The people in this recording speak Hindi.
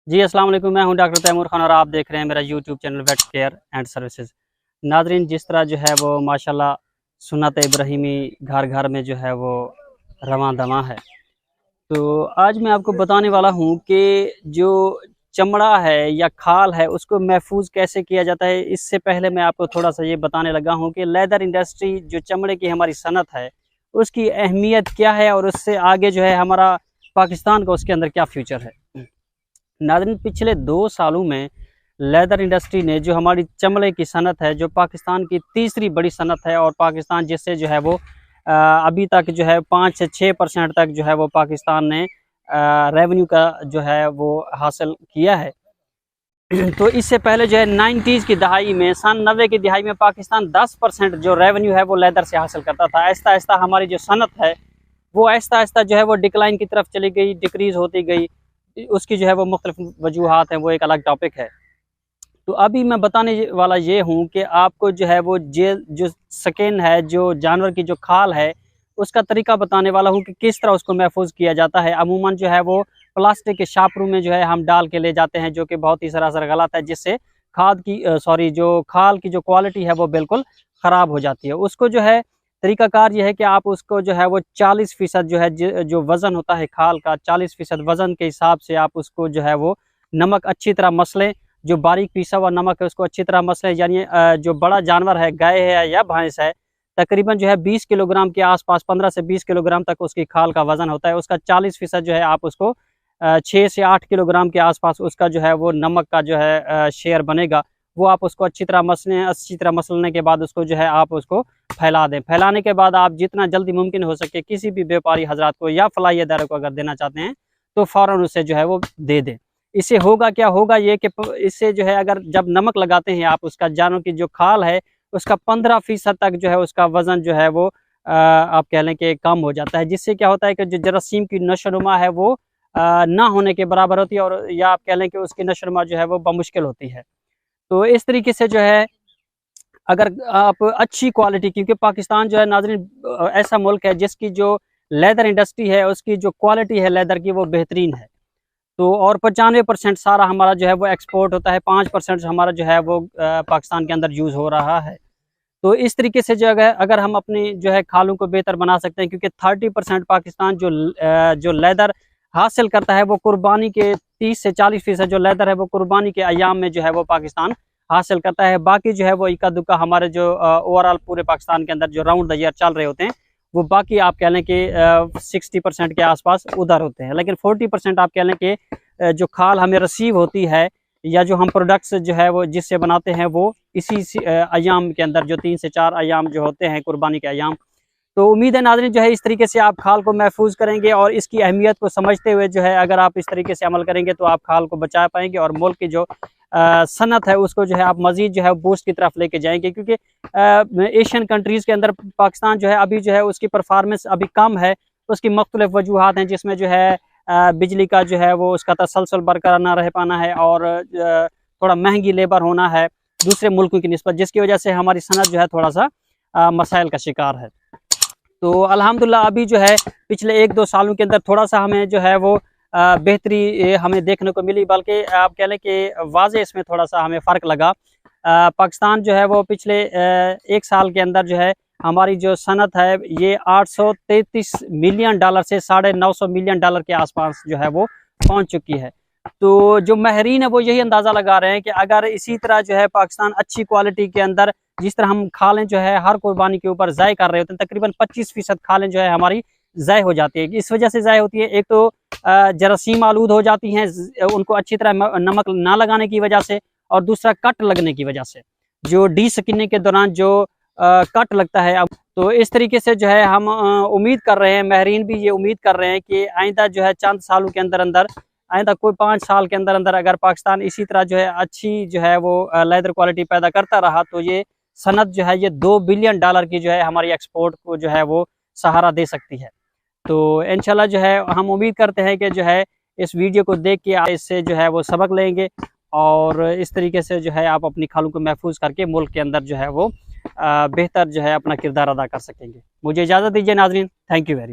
जी अस्सलाम वालेकुम। मैं हूं डॉक्टर तैमूर खान और आप देख रहे हैं मेरा YouTube channel vet care and services. नाजरीन, जिस तरह जो है वो माशाल्लाह सुन्नत इब्राहिमी घर घर में जो है वो रवां दवा है। तो आज मैं आपको बताने वाला हूं कि जो चमड़ा है या खाल है उसको महफूज कैसे किया जाता है। इससे पहले मैं आपको थोड़ा सा ये बताने लगा हूं कि लेदर इंडस्ट्री जो चमड़े की हमारी सनत है उसकी अहमियत क्या है और उससे आगे जो है हमारा पाकिस्तान का उसके अंदर क्या फ्यूचर है। नाज़रीन, पिछले 2 सालों में लेदर इंडस्ट्री ने जो हमारी चमड़े की सनत है, जो पाकिस्तान की तीसरी बड़ी सनत है और पाकिस्तान जिससे जो है वो अभी तक जो है 5 से 6% तक जो है वो पाकिस्तान ने रेवेन्यू का जो है वो हासिल किया है। तो इससे पहले जो है 90s की दहाई में, सन 90 की दहाई में पाकिस्तान 10% जो रेवेन्यू है वो लेदर से हासिल करता था। आहिस्ता आहिस्ता हमारी जो सनत है वो आहिस्ता आहिस्ता जो है वो डिक्लाइन की तरफ चली गई, डिक्रीज़ होती गई। उसकी जो है वो मुख्तलिफ वजूहात हैं, वो एक अलग टॉपिक है। तो अभी मैं बताने वाला ये हूँ कि आपको जो है वो जो स्किन है, जो जानवर की जो खाल है, उसका तरीका बताने वाला हूँ कि किस तरह उसको महफूज किया जाता है। अमूमन जो है वो प्लास्टिक के शापरों में जो है हम डाल के ले जाते हैं, जो कि बहुत ही सरासर गलत है, जिससे जो खाल की जो क्वालिटी है वो बिल्कुल ख़राब हो जाती है। उसको जो है तरीकाकार ये है कि आप उसको जो है वो 40% जो है जो वज़न होता है खाल का, 40% वज़न के हिसाब से आप उसको जो है वो नमक अच्छी तरह मसलें। जो बारीक पीसा हुआ नमक है उसको अच्छी तरह मसलें। यानी जो बड़ा जानवर है, गाय है या भैंस है, तकरीबन जो है 20 किलोग्राम के आसपास, 15 से 20 किलोग्राम तक उसकी खाल का वज़न होता है। उसका 40% जो है आप उसको 6 से 8 किलोग्राम के आसपास उसका जो है वो नमक का जो है शेयर बनेगा। वो आप उसको अच्छी तरह मसलें। अच्छी तरह मसलने के बाद उसको जो है आप उसको फैला दें। फैलाने के बाद आप जितना जल्दी मुमकिन हो सके किसी भी व्यापारी हजरात को या फलाही इदारे को अगर देना चाहते हैं तो फ़ौरन उससे जो है वो दे दें। इससे होगा क्या, होगा ये कि इससे जो है अगर जब नमक लगाते हैं आप, उसका जानवर की जो खाल है उसका 15% तक जो है उसका वज़न जो है वो आप कह लें कि कम हो जाता है। जिससे क्या होता है कि जो जरासीम की नशोनुमा है वो ना होने के बराबर होती है, और या आप कह लें कि उसकी नशोनुमा जो है वो बमुश्किल होती है। तो इस तरीके से जो है अगर आप अच्छी क्वालिटी, क्योंकि पाकिस्तान जो है नाज़रीन ऐसा मुल्क है जिसकी जो लेदर इंडस्ट्री है उसकी जो क्वालिटी है लेदर की वो बेहतरीन है। तो और 95% सारा हमारा जो है वो एक्सपोर्ट होता है, 5% हमारा जो है वो पाकिस्तान के अंदर यूज़ हो रहा है। तो इस तरीके से जो अगर हम अपनी जो है खालों को बेहतर बना सकते हैं, क्योंकि 30% पाकिस्तान जो लेदर हासिल करता है वो कुर्बानी के 30 से 40% जो लेदर है वो कुर्बानी के अयाम में जो है वो पाकिस्तान हासिल करता है। बाकी जो है वो इक्का दुक्का हमारे जो ओवरऑल पूरे पाकिस्तान के अंदर जो राउंड द ईयर चल रहे होते हैं वो बाकी आप कह लें कि 60% के आसपास उधर होते हैं। लेकिन 40% आप कह लें कि जो खाल हमें रिसीव होती है या जो हम प्रोडक्ट्स जो है वो जिससे बनाते हैं वो इसी अयाम के अंदर, जो 3 से 4 अयाम जो होते हैं कुर्बानी के अयाम। तो उम्मीद है नाज़रीन जो है इस तरीके से आप खाल को महफूज करेंगे और इसकी अहमियत को समझते हुए जो है अगर आप इस तरीके से अमल करेंगे तो आप खाल को बचा पाएंगे और मुल्क की जो सनत है उसको जो है आप मज़ीद जो है बूस्ट की तरफ लेके जाएंगे। क्योंकि एशियन कंट्रीज़ के अंदर पाकिस्तान जो है अभी जो है उसकी परफॉर्मेंस अभी कम है। उसकी मुख्तलिफ वजूहात हैं, जिसमें जो है बिजली का जो है वो उसका तसलसल बरकरार ना रह पाना है और थोड़ा महंगी लेबर होना है दूसरे मुल्कों की निस्बत, जिसकी वजह से हमारी सनत जो है थोड़ा सा मसाइल का शिकार है। तो अल्हम्दुलिल्लाह अभी जो है पिछले 1-2 सालों के अंदर थोड़ा सा हमें जो है वो बेहतरी हमें देखने को मिली, बल्कि आप कह लें कि वाज़े इसमें थोड़ा सा हमें फ़र्क लगा। पाकिस्तान जो है वो पिछले 1 साल के अंदर जो है हमारी जो सनत है ये $833 मिलियन से $950 मिलियन के आसपास जो है वो पहुंच चुकी है। तो जो माहिरीन है वो यही अंदाज़ा लगा रहे हैं कि अगर इसी तरह जो है पाकिस्तान अच्छी क्वालिटी के अंदर, जिस तरह हम खालें जो है हर कुर्बानी के ऊपर ज़ाय कर रहे होते हैं, तकरीबन 25% खालें जो है हमारी ज़ाय हो जाती है। इस वजह से ज़ाय होती है, एक तो जरासीम आलूद हो जाती हैं उनको अच्छी तरह नमक ना लगाने की वजह से, और दूसरा कट लगने की वजह से, जो डी स्किनिंग के दौरान जो कट लगता है। अब तो इस तरीके से जो है हम उम्मीद कर रहे हैं, माहिरीन भी ये उम्मीद कर रहे हैं कि आइंदा जो है चंद सालों के अंदर अंदर, आइंदा कोई 5 साल के अंदर अंदर अगर पाकिस्तान इसी तरह जो है अच्छी जो है वो लेदर क्वालिटी पैदा करता रहा तो ये सनत जो है ये $2 बिलियन की जो है हमारी एक्सपोर्ट को जो है वो सहारा दे सकती है। तो इंशाल्लाह जो है हम उम्मीद करते हैं कि जो है इस वीडियो को देख के आप इससे जो है वो सबक लेंगे और इस तरीके से जो है आप अपनी खालों को महफूज करके मुल्क के अंदर जो है वो बेहतर जो है अपना किरदार अदा कर सकेंगे। मुझे इजाज़त दीजिए नाज़रीन। Thank you very much.